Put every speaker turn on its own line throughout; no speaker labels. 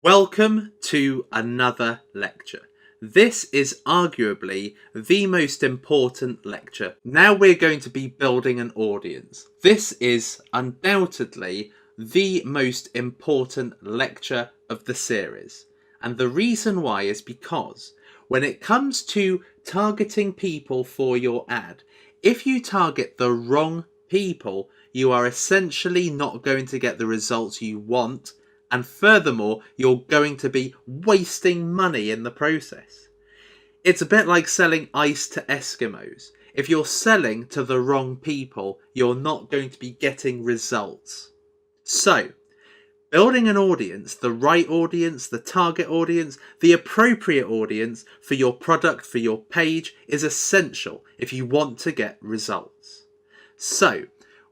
Welcome to another lecture. This is arguably the most important lecture. Now we're going to be building an audience. This is undoubtedly the most important lecture of the series. And the reason why is because when it comes to targeting people for your ad, if you target the wrong people, you are essentially not going to get the results you want. And furthermore, you're going to be wasting money in the process. It's a bit like selling ice to Eskimos. If you're selling to the wrong people, you're not going to be getting results. So, building an audience, the right audience, the target audience, the appropriate audience for your product, for your page, is essential if you want to get results. So,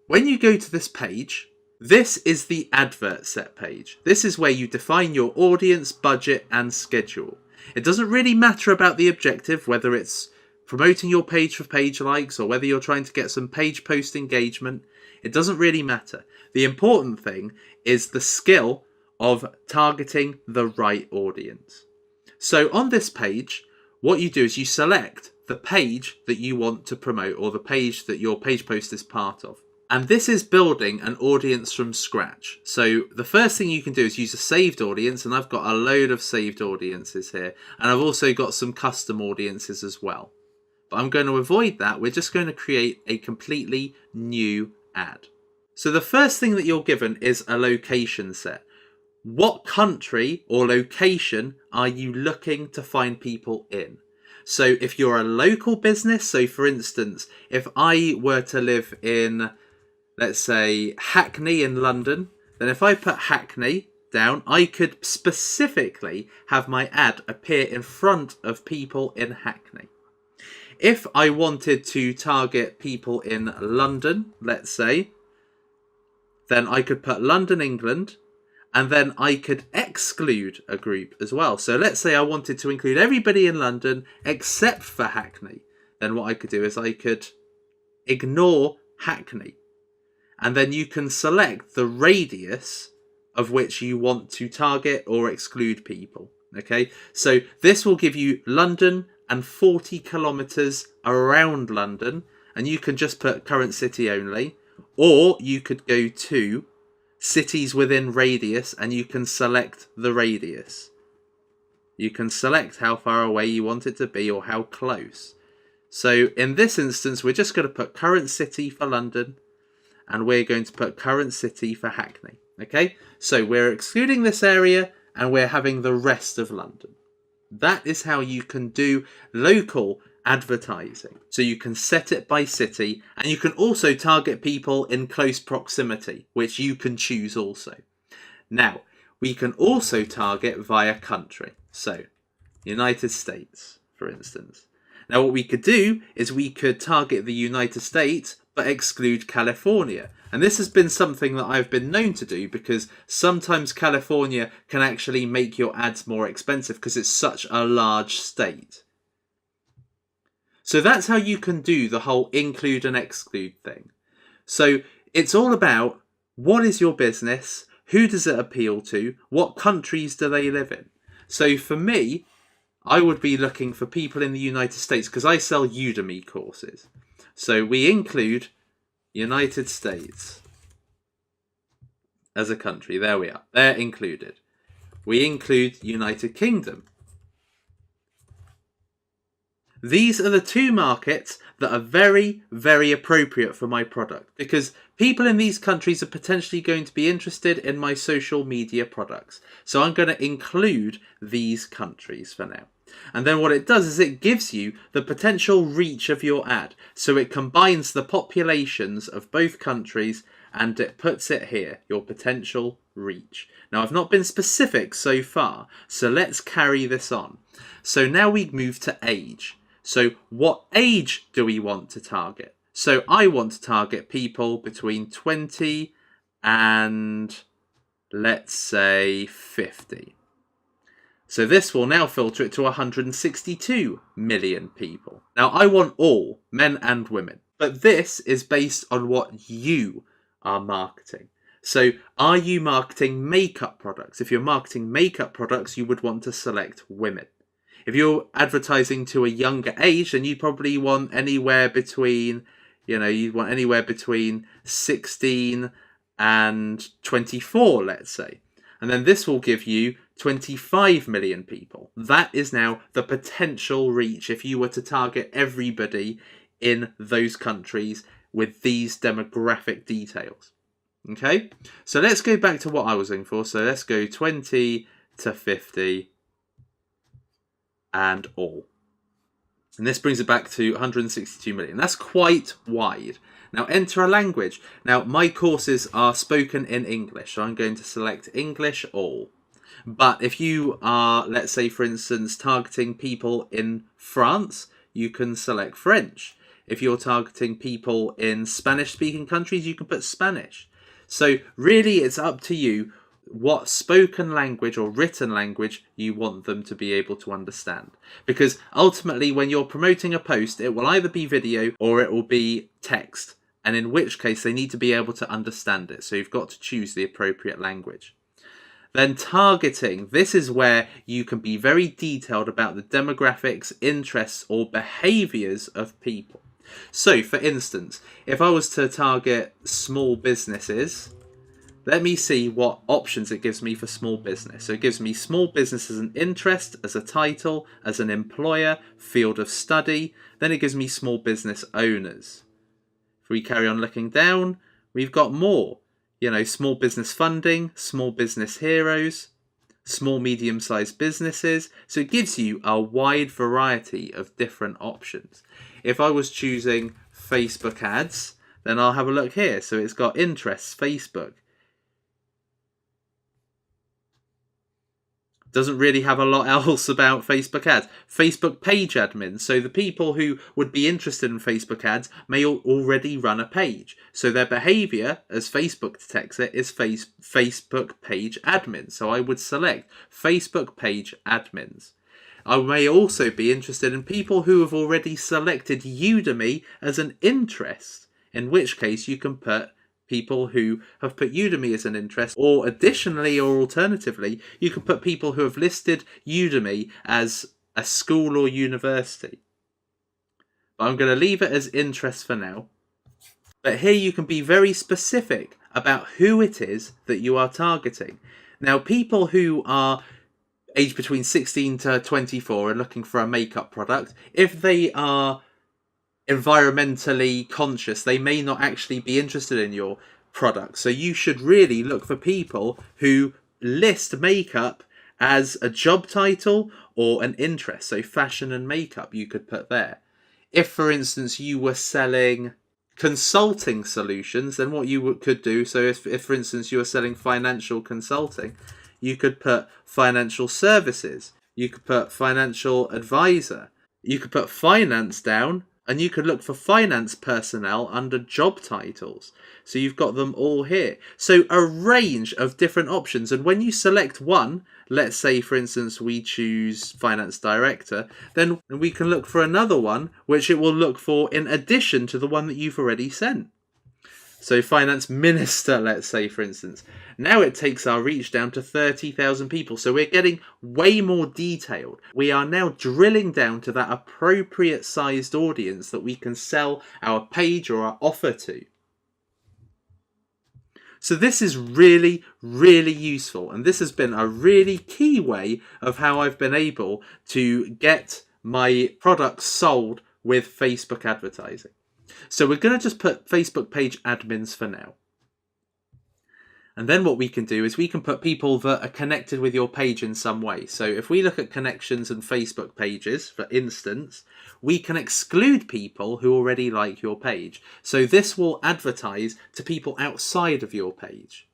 when you go to this page, this is the advert set page. This is where you define your audience, budget, and schedule. It doesn't really matter about the objective, whether it's promoting your page for page likes or whether you're trying to get some page post engagement. It doesn't really matter. The important thing is the skill of targeting the right audience. So on this page, what you do is you select the page that you want to promote or the page that your page post is part of. And this is building an audience from scratch. So the first thing you can do is use a saved audience, and I've got a load of saved audiences here. And I've also got some custom audiences as well. But I'm going to avoid that. We're just going to create a completely new ad. So the first thing that you're given is a location set. What country or location are you looking to find people in? So if you're a local business, so for instance, if I were to live in, let's say, Hackney in London, then if I put Hackney down, I could specifically have my ad appear in front of people in Hackney. If I wanted to target people in London, let's say, then I could put London, England, and then I could exclude a group as well. So let's say I wanted to include everybody in London except for Hackney. Then what I could do is I could ignore Hackney. And then you can select the radius of which you want to target or exclude people. Okay, so this will give you London and 40 kilometers around London, and you can just put current city only, or you could go to cities within radius and you can select the radius. You can select how far away you want it to be or how close. So in this instance, we're just going to put current city for London, and we're going to put current city for Hackney. Okay, so we're excluding this area and we're having the rest of London. That is how you can do local advertising. So you can set it by city, and you can also target people in close proximity, which you can choose also. Now, we can also target via country. So, United States, for instance. Now, what we could do is we could target the United States but exclude California. And this has been something that I've been known to do because sometimes California can actually make your ads more expensive because it's such a large state. So that's how you can do the whole include and exclude thing. So it's all about what is your business, who does it appeal to, what countries do they live in. So for me, I would be looking for people in the United States because I sell Udemy courses. So we include United States as a country. There we are. They're included. We include United Kingdom. These are the two markets that are very, very appropriate for my product because people in these countries are potentially going to be interested in my social media products. So I'm going to include these countries for now. And then what it does is it gives you the potential reach of your ad. So it combines the populations of both countries and it puts it here, your potential reach. Now, I've not been specific so far, so let's carry this on. So now we move to age. So what age do we want to target? So I want to target people between 20 and, let's say, 50. So this will now filter it to 162 million people. Now, I want all, men and women. But this is based on what you are marketing. So are you marketing makeup products? If you're marketing makeup products, you would want to select women. If you're advertising to a younger age, then you'd probably want anywhere between, you'd want anywhere between 16 and 24, let's say. And then this will give you 25 million people. That is now the potential reach if you were to target everybody in those countries with these demographic details. Okay, so let's go back to what I was looking for. So let's go 20 to 50 and all. And this brings it back to 162 million. That's quite wide. Now enter a language. Now my courses are spoken in English, so I'm going to select English all. But if you are, let's say for instance, targeting people in France, you can select French. If you're targeting people in Spanish-speaking countries, you can put Spanish. So really it's up to you what spoken language or written language you want them to be able to understand. Because ultimately when you're promoting a post, it will either be video or it will be text. And in which case they need to be able to understand it. So you've got to choose the appropriate language. Then targeting. This is where you can be very detailed about the demographics, interests or behaviours of people. So for instance, if I was to target small businesses, let me see what options it gives me for small business. So it gives me small business as an interest, as a title, as an employer, field of study. Then it gives me small business owners. If we carry on looking down, we've got more. Small business funding, small business heroes, small medium-sized businesses. So it gives you a wide variety of different options. If I was choosing Facebook ads, then I'll have a look here. So it's got interests, Facebook. Doesn't really have a lot else about Facebook ads. Facebook page admins. So the people who would be interested in Facebook ads may already run a page. So their behavior, as Facebook detects it, is Facebook page admins. So I would select Facebook page admins. I may also be interested in people who have already selected Udemy as an interest, in which case you can put people who have put Udemy as an interest, or additionally or alternatively, you can put people who have listed Udemy as a school or university. But I'm going to leave it as interest for now. But here you can be very specific about who it is that you are targeting. Now, people who are aged between 16 to 24 and looking for a makeup product, if they are environmentally conscious, they may not actually be interested in your product. So you should really look for people who list makeup as a job title or an interest. So fashion and makeup you could put there. If, for instance, you were selling consulting solutions, then what you could do, so if for instance, you were selling financial consulting, you could put financial services. You could put financial advisor. You could put finance down. And you could look for finance personnel under job titles. So you've got them all here. So a range of different options. And when you select one, let's say, for instance, we choose finance director, then we can look for another one, which it will look for in addition to the one that you've already sent. So finance minister, let's say, for instance. Now it takes our reach down to 30,000 people. So we're getting way more detailed. We are now drilling down to that appropriate sized audience that we can sell our page or our offer to. So this is really, really useful. And this has been a really key way of how I've been able to get my products sold with Facebook advertising. So we're going to just put Facebook page admins for now. And then what we can do is we can put people that are connected with your page in some way. So if we look at connections and Facebook pages, for instance, we can exclude people who already like your page. So this will advertise to people outside of your page.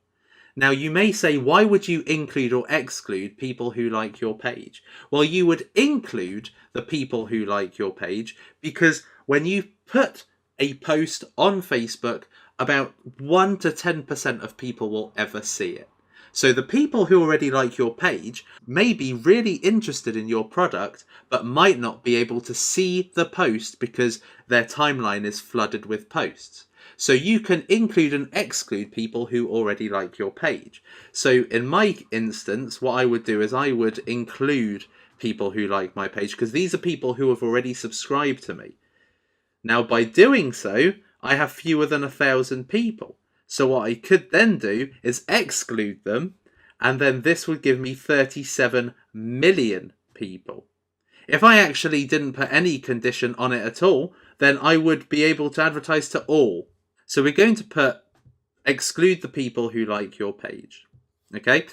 Now you may say, why would you include or exclude people who like your page? Well, you would include the people who like your page because when you put a post on Facebook, about 1 to 10% of people will ever see it. So the people who already like your page may be really interested in your product, but might not be able to see the post because their timeline is flooded with posts. So you can include and exclude people who already like your page. So in my instance, what I would do is I would include people who like my page, because these are people who have already subscribed to me. Now, by doing so, I have fewer than 1,000 people. So what I could then do is exclude them, and then this would give me 37 million people. If I actually didn't put any condition on it at all, then I would be able to advertise to all. So we're going to exclude the people who like your page. Okay?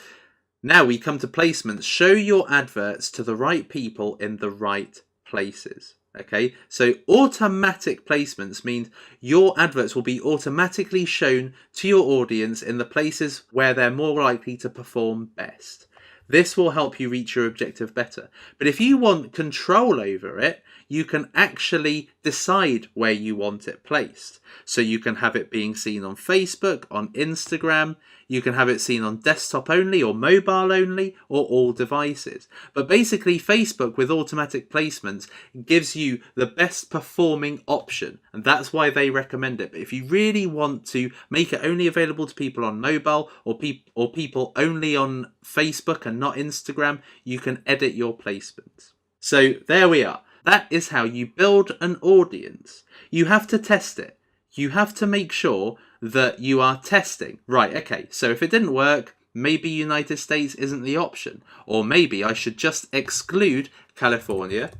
Now we come to placements. Show your adverts to the right people in the right places. Okay, so automatic placements means your adverts will be automatically shown to your audience in the places where they're more likely to perform best. This will help you reach your objective better. But if you want control over it, you can actually decide where you want it placed. So you can have it being seen on Facebook, on Instagram, you can have it seen on desktop only or mobile only or all devices. But basically Facebook with automatic placements gives you the best performing option, and that's why they recommend it. But if you really want to make it only available to people on mobile or people only on Facebook and not Instagram, you can edit your placements. So there we are. That is how you build an audience. You have to test it. You have to make sure that you are testing. Right, okay, so if it didn't work, maybe United States isn't the option. Or maybe I should just exclude California.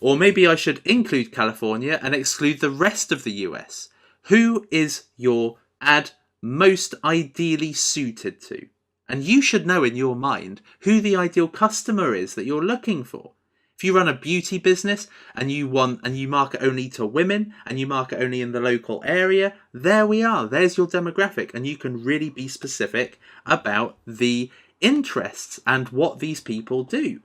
Or maybe I should include California and exclude the rest of the US. Who is your ad most ideally suited to? And you should know in your mind who the ideal customer is that you're looking for. If you run a beauty business and you market only to women and you market only in the local area, there we are. There's your demographic, and you can really be specific about the interests and what these people do.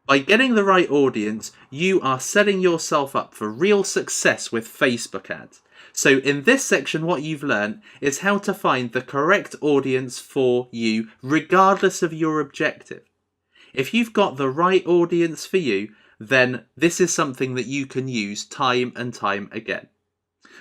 By getting the right audience, you are setting yourself up for real success with Facebook ads. So in this section, what you've learned is how to find the correct audience for you, regardless of your objective. If you've got the right audience for you, then this is something that you can use time and time again.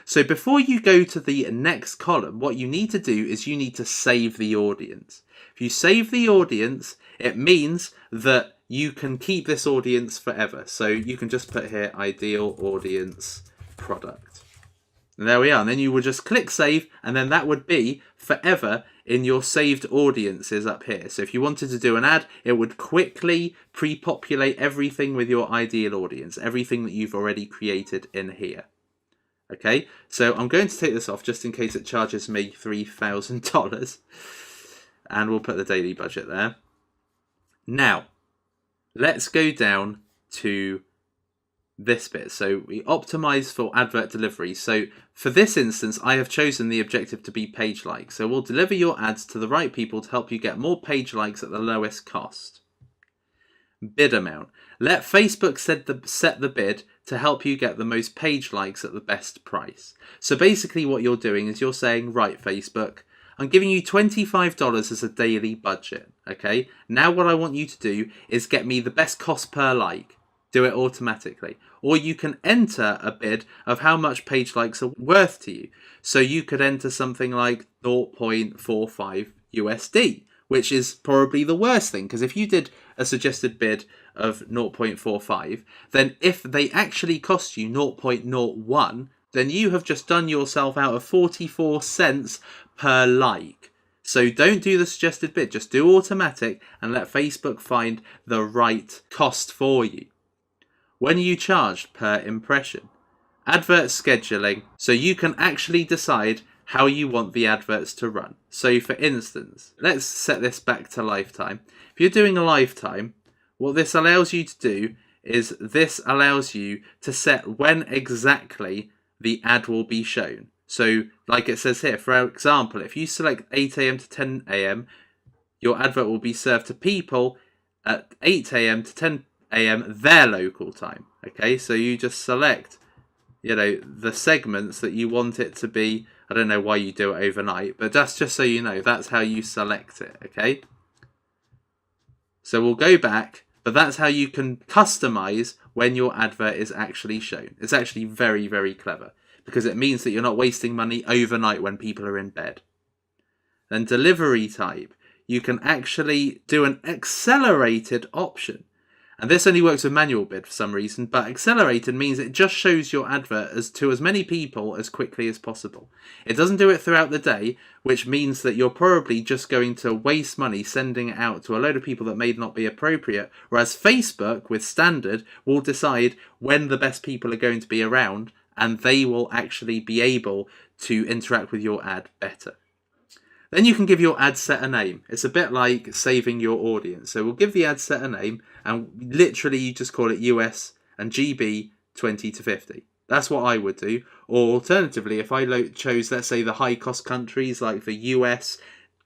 So before you go to the next column, what you need to do is you need to save the audience. If you save the audience, it means that you can keep this audience forever. So you can just put here ideal audience product. And there we are. And then you would just click save, and then that would be forever in your saved audiences up here. So if you wanted to do an ad, it would quickly pre-populate everything with your ideal audience, everything that you've already created in here. Okay, so I'm going to take this off just in case it charges me $3,000. And we'll put the daily budget there. Now, let's go down to this bit. So we optimize for advert delivery. So for this instance, I have chosen the objective to be page likes. So we'll deliver your ads to the right people to help you get more page likes at the lowest cost. Bid amount. Let Facebook set the bid to help you get the most page likes at the best price. So basically what you're doing is you're saying, right, Facebook, I'm giving you $25 as a daily budget. Okay. Now what I want you to do is get me the best cost per like. Do it automatically. Or you can enter a bid of how much page likes are worth to you. So you could enter something like 0.45 USD, which is probably the worst thing, because if you did a suggested bid of 0.45, then if they actually cost you 0.01, then you have just done yourself out of 44 cents per like. So don't do the suggested bid, just do automatic and let Facebook find the right cost for you. When are you charged per impression? Advert scheduling, so you can actually decide how you want the adverts to run. So for instance, let's set this back to lifetime. If you're doing a lifetime, what this allows you to do is this allows you to set when exactly the ad will be shown. So like it says here, for example, if you select 8 AM to 10 AM, your advert will be served to people at 8 AM to 10 AM their local time. Okay, so you just select, the segments that you want it to be. I don't know why you do it overnight, but that's just so you know, that's how you select it. Okay, so we'll go back, but that's how you can customize when your advert is actually shown. It's actually very, very clever. because it means that you're not wasting money overnight when people are in bed. Then delivery type, you can actually do an accelerated option. And this only works with manual bid for some reason, but accelerated means it just shows your advert to as many people as quickly as possible. It doesn't do it throughout the day, which means that you're probably just going to waste money sending it out to a load of people that may not be appropriate, whereas Facebook, with standard, will decide when the best people are going to be around, and they will actually be able to interact with your ad better. Then you can give your ad set a name. It's a bit like saving your audience. So we'll give the ad set a name, and literally you just call it US and GB 20 to 50. That's what I would do. Or alternatively, if I chose, let's say, the high cost countries like the US,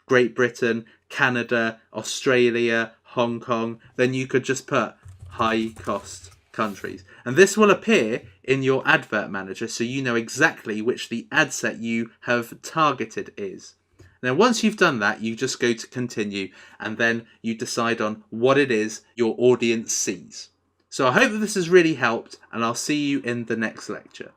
Great Britain, Canada, Australia, Hong Kong, then you could just put high cost countries. And this will appear in your advert manager, so you know exactly which the ad set you have targeted is. Now, once you've done that, you just go to continue, and then you decide on what it is your audience sees. So I hope that this has really helped, and I'll see you in the next lecture.